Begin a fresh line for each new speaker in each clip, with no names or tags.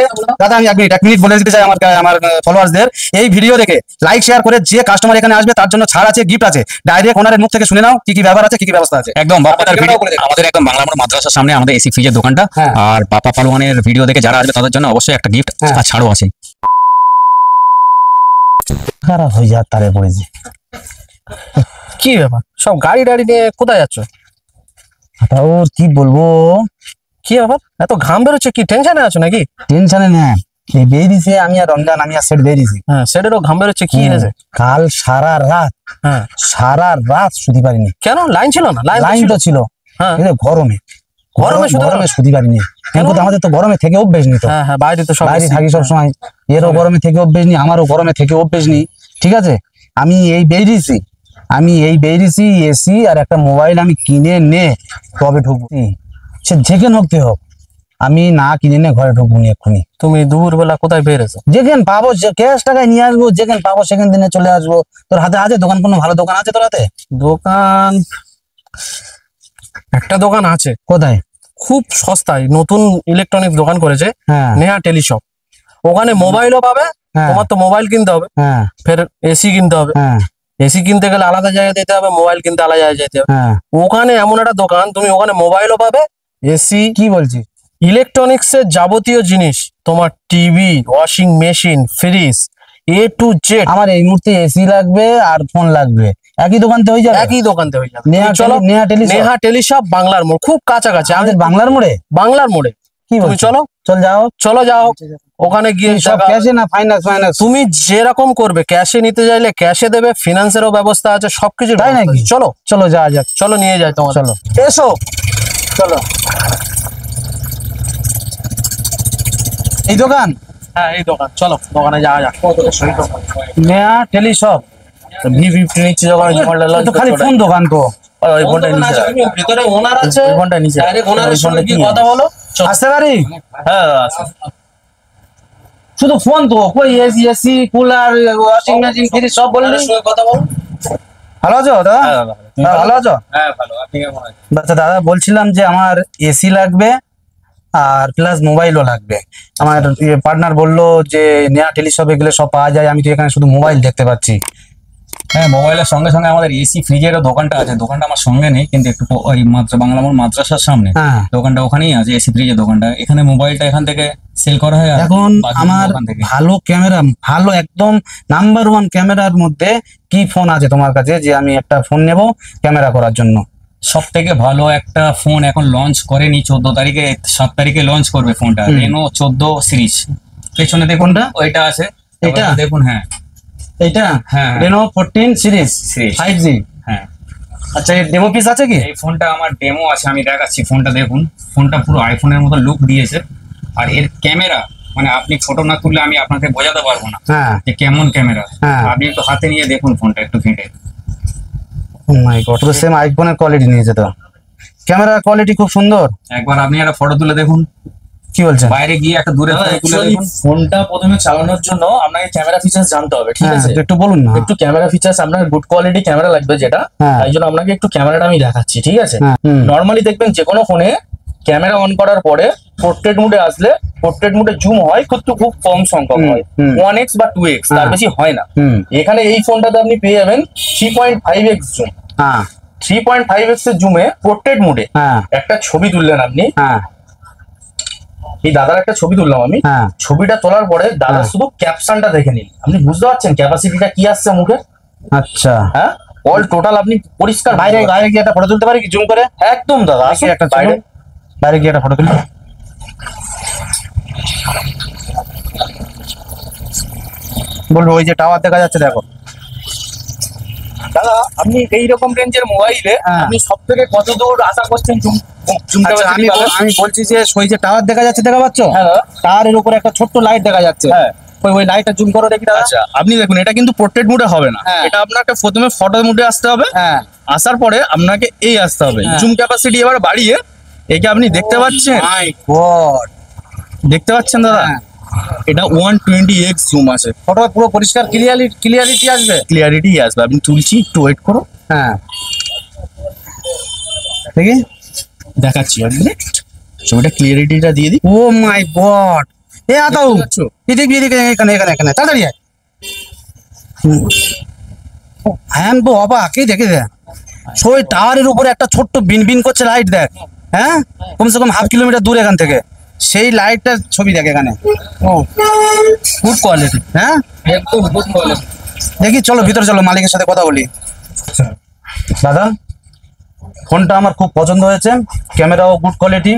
আছে দাদা, আমি 1 মিনিট বলে দিতে চাই আমার ফলোয়ার্সদের, এই ভিডিও দেখে লাইক শেয়ার করে যে কাস্টমার এখানে আসবে তার জন্য ছাড় আছে, গিফট আছে। ডাইরেক্ট ওনারের মুখ থেকে শুনে নাও কি কি ব্যাপার আছে, কি কি ব্যবস্থা আছে। একদম আমাদের একদম বাংলা মোড় মাদ্রাসার সামনে আমাদের এসি ফ্রিজের দোকানটা, আর পাপা পালোয়ানের ভিডিও দেখে যারা আসবে তাদের জন্য অবশ্যই একটা গিফট আর ছাড়ও আছে।
খারাপ হয়ে যাওয়ার তারে পড়েছে।
কি ব্যাপার, সব গাড়ি টাড়ি নিয়ে কোথায় যাচ্ছ?
ওর কি বলবো,
কি ব্যাপার, এত ঘাম বেরোচ্ছে, কি টেনশনে আছো নাকি?
টেনশনে না, এই বেরিয়েছে আমি আর রমজান, আমি আর সেট বেরিয়েছি।
হ্যাঁ, সেটারও ঘাম বেরোচ্ছে, কি হয়েছে?
কাল সারা রাত শুতে পারিনি।
কেন, লাইন ছিল না?
লাইন তো ছিল, গরমে শুতে পারিনি। আমাদের তো গরমে থেকে অভ্যেস নি, তো
বাইরে তো
বাইরে থাকি সবসময়, এরও গরমে থেকে অভ্যেস নি, আমারও গরমে থেকে অভ্যেস নি। ঠিক আছে, আমি এই বেরিয়েছি এসি আর একটা মোবাইল আমি কিনে নে তবে ঢুকবো, সে যেখানে হোক হোক, আমি না কিনে নে ঘরে ঢুকবো এক্ষুনি।
তুমি দুপুরবেলা কোথায় বেরিয়েছো?
যেখানে পাবো ক্যাশ টাকায় নিয়ে আসবো, যেখানে পাবো সেখানে দিনে চলে আসবো। তোর হাতে আছে দোকান, কোনো ভালো দোকান আছে তোর হাতে?
দোকান, একটা দোকান আছে।
কোথায়?
খুব সস্তায় নতুন ইলেকট্রনিক্স দোকান করেছে, নেহা টেলিশপ। ওখানে মোবাইলও পাবে, তোমার তো মোবাইল কিনতে হবে, ফের এসি কিনতে হবে, এসি কিনতে গেলে আলাদা জায়গায় যেতে হবে, মোবাইল কিনতে আলাদা জায়গায় যেতে হবে। ওখানে এমন একটা দোকান, তুমি ওখানে মোবাইলও পাবে, এসি,
কি বলছিস,
ইলেকট্রনিক্স এর যাবতীয় জিনিস, তোমার TV, washing machine, fridge, A to Z.
আমার এই মুহূর্তে এসি লাগবে আর ফোন লাগবে, একই দোকানতে হয়ে যাবে?
একই দোকানতে হয়ে যাবে।
চলো,
নেহা টেলিশপ, বাংলার মোড়, খুব কাছাকাছি আমাদের।
বাংলার মোড়ে?
বাংলার মোড়ে।
কি
তুমি চলো যাও ওখানে গিয়ে
সব ক্যাশে না ফাইন্যান্স?
তুমি যেরকম করবে, ক্যাশে নিতে চাইলে ক্যাশে দেবে, ফিনান্সেরও ব্যবস্থা আছে, সবকিছু।
তাই নাকি? চলো যাওয়া যাক,
চলো নিয়ে যাই তোমার।
চলো এসো, চলো। এই দোকান?
হ্যাঁ, এই দোকান, চলো দোকানে যাওয়া যাক।
নেহা টেলিশপ,
V50 নিচ্ছি দোকানে,
খালি ফোন দোকান তো।
ওই ফোনটা নিচে, ভিতরে ওনার আছে, ওই ফোনটা নিচে। ওনারের সঙ্গে কি কথা বলো?
আসতে পারি?
হ্যাঁ,
শুধু ফোন তো, কই AC cooler washing machine fridge সব বললি?
কথা বলো।
ভালো আছো দাদা? ভালো আছো?
হ্যাঁ ভালো। আপনি কেমন আছেন?
আচ্ছা দাদা, বলছিলাম যে আমার এসি লাগবে আর প্লাস মোবাইলও লাগবে। আমার পার্টনার বললো যে নেহা টেলিশপে গেলে সব পাওয়া যায়, আমি তো এখানে শুধু মোবাইল দেখতে পাচ্ছি।
হ্যাঁ, মোবাইলের সঙ্গে সঙ্গে আমাদের এসি ফ্রিজেরও দোকানটা আছে। দোকানটা আমার সঙ্গে নেই, কিন্তু একটু ওই বাংলা মোড় মাদ্রাসার সামনে দোকানটা, ওখানেই আছে এসি ফ্রিজের দোকানটা। এখানে মোবাইলটা এখান থেকে সেল করা হয়।
এখন আমার ভালো ক্যামেরা, ভালো একদম নাম্বার 1 ক্যামেরার মধ্যে কি ফোন আছে তোমার কাছে, যে আমি একটা ফোন নেব ক্যামেরা করার জন্য?
সব থেকে ভালো একটা ফোন এখন লঞ্চ করেনি, 14 তারিখে 7 তারিখে লঞ্চ করবে ফোনটা, রেনো 14 সিরিজ। পেছনে দেখুন, ওইটা আছে, এটা দেখুন। হ্যাঁ,
এইটা রেনো 14 সিরিজ 5G।
হ্যাঁ,
আচ্ছা, এর ডেমো পিস আছে কি?
এই ফোনটা আমার ডেমো আছে, আমি দেখাচ্ছি। ফোনটা দেখুন, ফোনটা পুরো আইফোনের মতো লুক দিয়েছে। আর এর ক্যামেরা, মানে আপনি ফটো না তুললে আমি আপনাকে বোঝাতে পারবো না যে কেমন ক্যামেরা। আপনি একটু হাতে নিয়ে দেখুন ফোনটা, একটু ঘেঁটে।
মাই গড, পুরো সেম আইফোনের কোয়ালিটি নিয়েছে তো। ক্যামেরা কোয়ালিটি খুব সুন্দর।
একবার আপনি একটা ফটো তুলে দেখুন।
কি বলছেন?
বাইরে গিয়ে একটা দূরে তুলে দেখুন।
ফোনটা প্রথমে চালানোর জন্য আপনাকে ক্যামেরা ফিচার্স জানতে হবে, ঠিক আছে?
একটু বলুন না।
একটু ক্যামেরা ফিচার্স, আপনার গুড কোয়ালিটি ক্যামেরা লাগবে যেটা, তাই জন্য আপনাকে একটু ক্যামেরাটা আমি দেখাচ্ছি, ঠিক আছে? নরমালি দেখবেন যে কোনো ফোনে ক্যামেরা অন করার পরে পোর্ট্রেট মোডে আসলে, পোর্ট্রেট মোডে জুম হয় কিন্তু খুব কম সংখ্যক হয়, 1x বা 2x, তার বেশি হয় না। এখানে এই ফোনটাতে আপনি পেয়ে যাবেন 3.5x জুম। 3.5x এর জুমে পোর্ট্রেট মোডে একটা ছবি তুললেন আপনি। এই দাদার একটা ছবি তুললাম আমি, ছবিটা তোলার পরে দাদা শুধু ক্যাপশনটা দেখে নিন, আপনি বুঝতে পারছেন ক্যাপাসিটিটা কি আসছে মুখে।
আচ্ছা,
হ্যাঁ, অল টোটাল আপনি পরিষ্কার।
বাইরে গিয়ে একটা ফটো তুলতে পারি কি জুম করে?
একদম দাদা, আসুন একটা
বাইরে গিয়ে একটা ফটো তুলি। বলবো ওই যে টাওয়ার দেখা যাচ্ছে, দেখো
দাদা। আপনি এইরকম রেঞ্জের মোবাইলে আপনি সব থেকে কত দূর আশা করছেন
আমি বলছি যে ওই যে টাওয়ার দেখা যাচ্ছে, দেখা পাচ্ছ? টাওয়ারের উপরে একটা ছোট্ট লাইট দেখা যাচ্ছে, ওই লাইটটা জুম করো দেখি দাদা।
আচ্ছা, আপনি দেখুন, এটা কিন্তু পোর্ট্রেট মোডে হবে না, এটা আপনাকে প্রথমে ফটো মোডে আসতে হবে। আসার পরে আপনাকে এই আসতে হবে, জুম ক্যাপাসিটি এবার বাড়িয়ে একে আপনি দেখতে পাচ্ছেন।
মাই গড,
দেখতে পাচ্ছেন দাদা? এটা 120x জুম আছে,
ফটো পুরো পরিষ্কার ক্লিয়ারিটি আসবে।
ক্লিয়ারিটি আসবে। আপনি তুলছি, একটু ওয়েট করো।
দেখি,
দেখাচ্ছি, ছবিটা ক্লিয়ারিটিটা দিয়ে দিই।
ও মাই গড,
এ আতাও এদিকে এদিকে এখানে এখানে এখানে তাড়াতাড়ি আয়। হ্যাঁ তো অবাক এই দেখে দেখ ওই টাওয়ারের উপরে একটা ছোট্ট বিন বিন করছে লাইট দেখ, হ্যাঁ কমসে কম 1/2 কিলোমিটার দূর এখান থেকে, সেই লাইটটার ছবি দেখ এখানে। ও গুড কোয়ালিটি, হ্যাঁ
একদম গুড কোয়ালিটি।
দেখি চলো ভিতরে চলো, মালিকের সাথে কথা বলি। দাদা ফোনটা আমার খুব পছন্দ হয়েছে, ক্যামেরাও গুড কোয়ালিটি,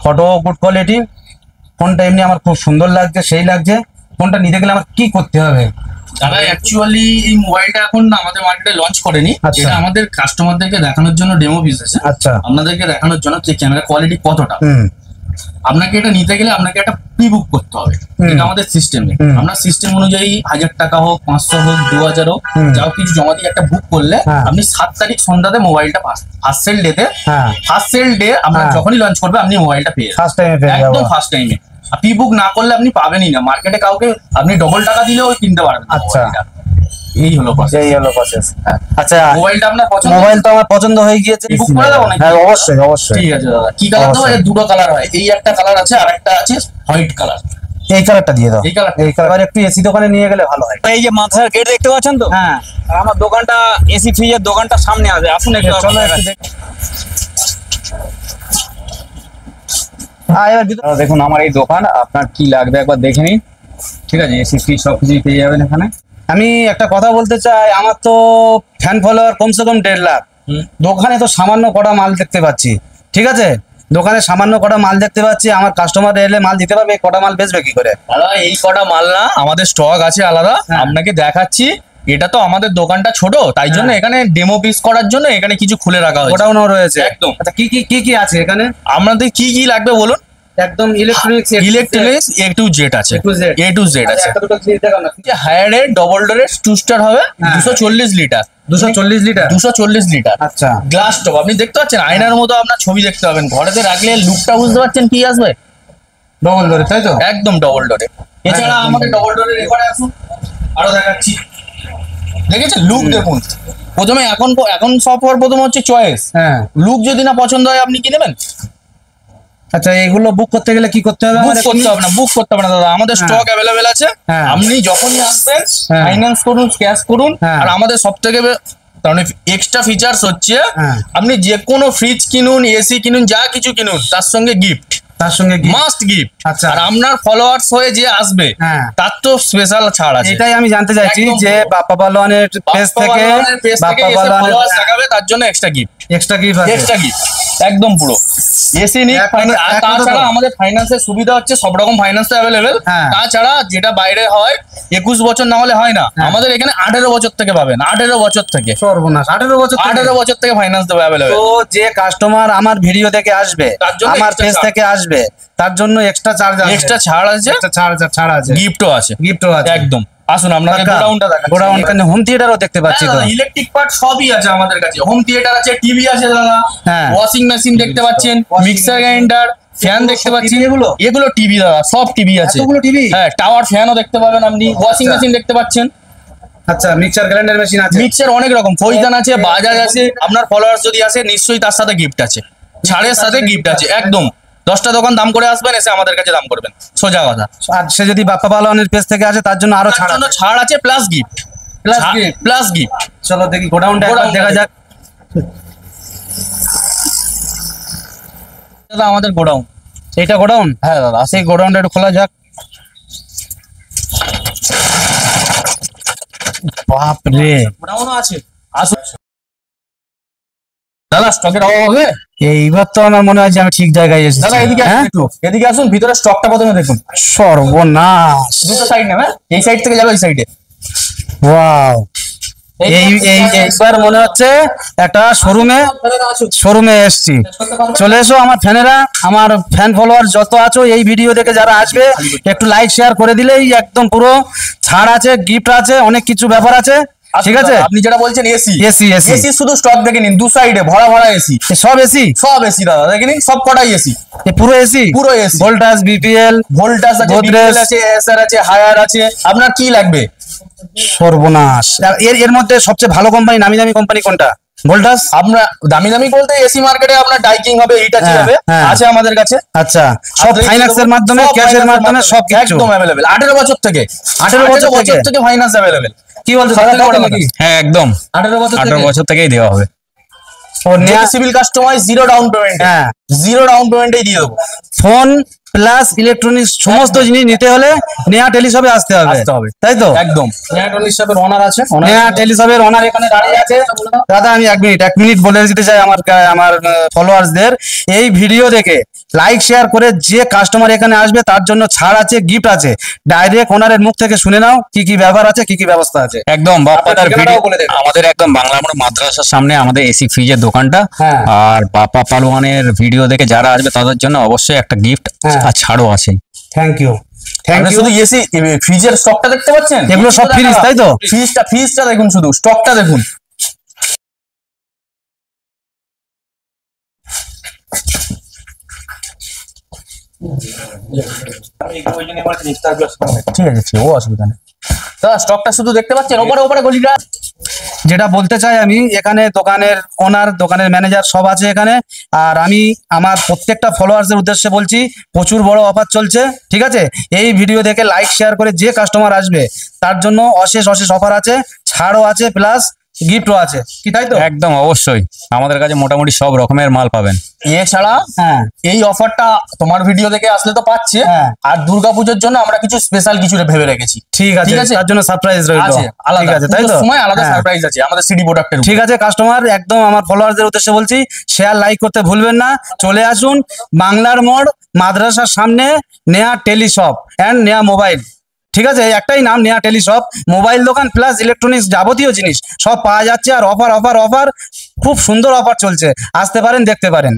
ফটোও গুড কোয়ালিটি, ফোনটা এমনি আমার খুব সুন্দর লাগছে, সেই লাগছে। ফোনটা নিতে গেলে আমার কি করতে হবে?
দাদা অ্যাকচুয়ালি এই মোবাইলটা এখন আমাদের মার্কেটে লঞ্চ করেনি,
আচ্ছা।
এটা আমাদের কাস্টমারদেরকে দেখানোর জন্য ডেমো পিস আছে।
আচ্ছা।
আপনাদেরকে দেখানোর জন্য যে ক্যামেরা কোয়ালিটি কতটা।
হুম
আপনাকে এটা নিতে গেলে আপনাকে একটা প্রি বুক করতে হবে, এটা আমাদের সিস্টেমে। আমরা সিস্টেম অনুযায়ী 1000 টাকা হোক, 500 হোক, 2000 হোক, যাও কিছু জমা দিয়ে একটা বুক করলে
হ্যাঁ।
আপনি 7 তারিখ সন্ধ্যাতে মোবাইলটা ফার্স্ট সেল ডেতে,
হ্যাঁ
ফার্স্ট সেল ডে আমরা
হ্যাঁ।
যখনই লঞ্চ করবে আপনি মোবাইলটা পেয়ে যাবেন।
ফার্স্ট টাইমে পেয়ে যাবো।
একদম ফার্স্ট টাইমে। প্রি বুক না করলে আপনি পাবেনই না মার্কেটে, কাউকে আপনি ডবল টাকা দিলেও কিনতে পারবেন না
আচ্ছা।
মোবাইলটা। এই হলো process।
এই হলো প্রসেস। আচ্ছা
মোবাইলটা আপনার পছন্দ?
মোবাইল তো আমার পছন্দ হয়ে গিয়েছে,
বুক করে দেবো নাকি?
হ্যাঁ অবশ্যই অবশ্যই।
ঠিক আছে দাদা, কি কালার দেবো?
অবশ্যই।
এর দুটো কালার হয়, এই একটা কালার আছে আর একটা আছে হোয়াইট কালার।
এই কালারটা দিয়ে দাও,
এই কালার
এই কালার একটু এসি দোকানে নিয়ে গেলে ভালো হয়।
এই যে মাথার গেট দেখতে পাচ্ছেন তো,
হ্যাঁ
আর আমার দোকানটা এসি ফ্রিজের দোকানটা সামনে আছে, আসুন একটু
চলো
আপনাদের
একটু
কাছে।
এবার ভিতরে
দেখুন আমার এই দোকান, আপনার কি লাগবে একবার দেখে নিন, ঠিক আছে? এসি ফ্রিজ সব কিছুই পেয়ে যাবেন এখানে।
আমি একটা কথা বলতে চাই, আমার তো ফ্যান ফলোয়ার কমসে কম 1.5 লাখ। দোকানে তো সামান্য কটা মাল দেখতে পাচ্ছি, ঠিক আছে? দোকানে সামান্য কটা মাল দেখতে পাচ্ছি, আমার কাস্টমার এলে মাল দিতে পারবে, কটা মাল বেচবে কি করে?
দাদা এই কটা মাল না, আমাদের স্টক আছে আলাদা,
হ্যাঁ।
আপনাকে দেখাচ্ছি। এটা তো আমাদের দোকানটা ছোট, তাই জন্য
হ্যাঁ।
এখানে ডেমো পিস করার জন্য এখানে কিছু খুলে রাখা হয়েছে।
গোডাউনও রয়েছে
একদম।
আচ্ছা কি কি কি কি আছে এখানে?
আপনাদের কি কি লাগবে বলুন?
একদম electronics
electronics A to Z আছে,
A to Z।
A to Z আছে।
একটা দুটো জিনিস দেখাও না।
হায়ার এর ডবল ডোরের 2 স্টার হবে,
হ্যাঁ।
240 লিটার।
240 লিটার
240 লিটার
আচ্ছা
গ্লাস টপ, আপনি দেখতে পাচ্ছেন আয়নার মতো আপনার ছবি দেখতে পাবেন। ঘরেতে রাখলে লুকটা বুঝতে পারছেন কি আসবে?
ডবল ধরে তাই তো?
একদম ডবল ডোরে। এছাড়া আমাদের ডবল ডোরের রেকর্ডে আসুন, আরো দেখাচ্ছি। দেখেছেন লুক দেখুন। প্রথমে এখন সফটওয়্যার প্রথম হচ্ছে চয়েস।
হ্যাঁ
লুক যদি না পছন্দ হয় আপনি কি নেবেন?
আচ্ছা এগুলো বুক করতে গেলে কি করতে হবে?
বুক
আমার
করতে হবে না, বুক করতে হবে না দাদা, আমাদের
হ্যাঁ।
স্টক অ্যাভেলেবেল আছে।
হ্যাঁ।
আপনি যখনই আসবেন
হ্যাঁ।
ফাইন্যান্স করুন, ক্যাশ করুন।
হ্যাঁ।
আর আমাদের সব থেকে কারণ এক্সট্রা ফিচার্স হচ্ছে
হ্যাঁ।
আপনি যে কোনো ফ্রিজ কিনুন, এসি কিনুন, যা কিছু কিনুন তার সঙ্গে গিফট,
তার সঙ্গে কি?
Must gift.
আচ্ছা।
আর আপনার ফলোয়ার্স হয়ে যে আসবে
হ্যাঁ।
তার তো স্পেশাল ছাড় আছে।
এটাই আমি জানতে চাইছি
একদম।
যে বাপ্পা পালোয়ানের পেজ থেকে বাপ্পা পালোয়ানের
ফলোয়ার্স দেখাবে তার জন্য এক্সট্রা গিফট,
এক্সট্রা কি আছে?
এক্সট্রা গিফট একদম পুরো এসি নিক।
এক কথা-
আর
এক কথা
তাছাড়া
তো।
আমাদের ফাইন্যান্সের সুবিধা হচ্ছে সব রকম ফাইন্যান্স অ্যাভেলেবেল।
হ্যাঁ।
তাছাড়া যেটা বাইরে হয় 21 বছর না হলে হয় না,
হ্যাঁ।
আমাদের এখানে 18 বছর থেকে পাবেন। 18 বছর থেকে,
সর্বনাশ 18 বছর থেকে?
18 বছর থেকে ফাইন্যান্স দেবে অ্যাভেলেবেল।
তো যে কাস্টমার আমার ভিডিও দেখে আসবে,
তার জন্য
আমার
extra
পেজ
charge।
থেকে আসবে, তার জন্য এক্সট্রা চার্জ আছে,
এক্সট্রা ছাড় আছে,
এক্সট্রা ছাড় আছে,
গিফটও আছে,
গিফটও আছে
একদম। আসুন আপনাকে গোডাউনটা দেখাচ্ছি।
গোডাউন হোম থিয়েটারও দেখতে পাচ্ছি তো।
ইলেকট্রিক পার্ট সবই আছে আমাদের কাছে। হোম থিয়েটার আছে, টিভি আছে দাদা,
হ্যাঁ।
ওয়াশিং মেশিন দেখতে পাচ্ছেন, মিক্সার গ্রাইন্ডার, ফ্যান দেখতে
সব
পাচ্ছেন।
TV এগুলো?
এগুলো টিভি দাদা, সব টিভি আছে।
এতগুলো TV?
হ্যাঁ, টাওয়ার ফ্যানও দেখতে পাবেন আপনি, ওয়াশিং
আচ্ছা।
মেশিন দেখতে পাচ্ছেন।
আচ্ছা মিক্সার গ্রাইন্ডার মেশিন আছে?
মিক্সার অনেক রকম, ফৈজান আছে, বাজাজ আছে। আপনার ফলোয়ার্স যদি আসে নিশ্চয়ই তার সাথে গিফট আছে, ছাড়ের সাথে গিফট আছে একদম। 10টা দোকান দাম করে আসবেন, এসে আমাদের কাছে দাম করবেন, সোজা কথা।
আর সে যদি বাপ্পা পালোয়ানের পেজ থেকে আসে তার জন্য আরো
তার
ছাড়
জন্য
আছে?
ছাড় আছে plus gift,
Plus gift?
Plus gift.
চলো দেখি গোডাউনটা একবার
গোডাউনটা
দেখা যাক।
দাদা আমাদের গোডাউন।
এইটা গোডাউন?
হ্যাঁ দাদা,
সেই গোডাউনটা একটু খোলা যাক। বাপ রে,
গোডাউনও আছে, আসুন। দাদা স্টকের অভাব হবে?
এইবার তো আমার মনে হয় যে আমি ঠিক জায়গায় এসেছি।
দাদা এদিকে আসুন
হ্যাঁ?
একটু, এদিকে আসুন, ভিতরে স্টকটা প্রথমে দেখুন।
সর্বনাশ,
দুটো সাইড নেবে, এই সাইড থেকে যাবে এই সাইডে।
ওয়াও, এই এই এইবার মনে হচ্ছে একটা শোরুমে এসেছি। চলে এসো আমার ফ্যানেরা, আমার ফ্যান ফলোয়ার যত আছো, এই ভিডিও দেখে যারা আসবে একটু লাইক শেয়ার করে দিলেই একদম পুরো ছাড় আছে, গিফট আছে, অনেক কিছু ব্যাপার আছে, ঠিক আছে?
আপনি যেটা বলছেন এসি,
এসি এসি
এসি শুধু স্টক দেখে নিন, দু সাইডে ভরা ভরা এসি,
সব এসি?
সব এসি দাদা দেখে নিন, সব কটাই এসি,
পুরো এসি?
পুরো এসি।
ভোল্টাস, বিপিএল,
ভোল্টাস আছে,
Godrej
বিপিএল আছে, এসআর আছে, হায়ার আছে। আপনার কি লাগবে?
সর্বনাশ। এর এর মধ্যে সবচেয়ে ভালো কোম্পানি, নামি দামি কোম্পানি কোনটা? ভোল্টাস
আমরা দামি দামি বলতে এসি মার্কেটে আপনার ডাইকিং হবে, হিটাচি
হ্যাঁ,
হবে,
হ্যাঁ।
আছে আমাদের কাছে।
আচ্ছা, সব ফাইন্যান্সের মাধ্যমে,
সব
ক্যাশের
finance
মাধ্যমে সব কিছু
একদম অ্যাভেলেবেল। 18 বছর থেকে
18 বছর
থেকে ফাইন্যান্স অ্যাভেলেবেল।
কি বলছো
সব থেকে
দাদা,
বড়
নাকি?
কথা।
হ্যাঁ একদম
18 বছর
18
থেকে
বছর থেকেই দেওয়া হবে।
ও নেয়া
civil customise, zero down payment.
হ্যাঁ।
জিরো ডাউন পেমেন্টেই দিয়ে দেবো।
ফোন প্লাস ইলেকট্রনিক্স সমস্ত জিনিস নিতে হলে নেয়া টেলিশপে আসতে হবে,
আসতে হবে।
তাই তো?
একদম। নেয়াটল হিসাবে ওনার আছে,
নেয়া টেলিশপের ওনার এখানে দাঁড়িয়ে আছে। দাদা আমি এক মিনিট বলে দিতে চাই আমার ফলোয়ার্সদের, এই ভিডিও দেখে লাইক শেয়ার করে যে কাস্টমার এখানে আসবে তার জন্য ছাড় আছে, গিফট আছে। ডাইরেক্ট ওনারের মুখ থেকে শুনে নাও কি কি ব্যাপার আছে, কি কি ব্যবস্থা আছে।
একদম বাপ্পাদার
ঠিকানাটাও
ভিডিও
বলে দেন।
আমাদের একদম বাংলা মোড় মাদ্রাসার সামনে আমাদের এসি ফ্রিজের দোকানটা।
হ্যাঁ।
আর বাপ্পা পালোয়ানের ভিডিও দেখে যারা আসবে তাদের জন্য অবশ্যই একটা গিফট
হ্যাঁ।
আর ছাড়ও আছে।
থ্যাংক ইউ, থ্যাংক
আপনি
ইউ।
শুধু এসি ফ্রিজের স্টকটা দেখতে পাচ্ছেন?
এগুলো সব ফ্রিজ, তাই তো?
ফ্রিজটা দেখুন, শুধু স্টকটা দেখুন। ঠিক আছে, ও অসুবিধা নেই। দাদা স্টকটা শুধু দেখতে পাচ্ছেন, ওপরে ওপরে গলিটা।
যেটা বলতে চাই আমি, এখানে দোকানের ওনার, দোকানের ম্যানেজার সব আছে এখানে। আর আমি আমার প্রত্যেকটা ফলোয়ার্সদের উদ্দেশ্যে বলছি, প্রচুর বড় অফার চলছে, ঠিক আছে? এই ভিডিও দেখে লাইক শেয়ার করে যে কাস্টমার আসবে তার জন্য অশেষ অশেষ অফার আছে, ছাড়ও আছে, প্লাস গিফটও আছে, কি তাই তো?
একদম অবশ্যই আমাদের কাছে মোটামুটি সব রকমের মাল পাবেন।
এছাড়া
হ্যাঁ,
এই অফারটা তোমার ভিডিও দেখে আসলে তো পাচ্ছে,
হ্যাঁ।
আর দুর্গাপুজোর জন্য আমরা কিছু স্পেশাল কিছু ভেবে রেখেছি।
ঠিক আছে,
ঠিক আছে।
তার জন্য সারপ্রাইজ রইল।
আছে আলাদা,
ঠিক আছে, তাই তো?
পুজোর সময় আলাদা
হ্যাঁ।
সারপ্রাইজ আছে আমাদের সিডি প্রোডাক্টের।
ঠিক আছে কাস্টমার, একদম আমার ফলোয়ারদের উদ্দেশ্যে বলছি, শেয়ার লাইক করতে ভুলবেন না। চলে আসুন বাংলার মোড় মাদ্রাসার সামনে, নেয়া টেলিশপ অ্যান্ড নেয়া মোবাইল। ঠিক আছে, একটাই নাম, নেয়া টেলিশপ। মোবাইল দোকান প্লাস ইলেকট্রনিক্স যাবতীয় জিনিস সব পাওয়া যাচ্ছে। আর অফার অফার অফার, খুব সুন্দর অফার চলছে, আসতে পারেন, দেখতে পারেন।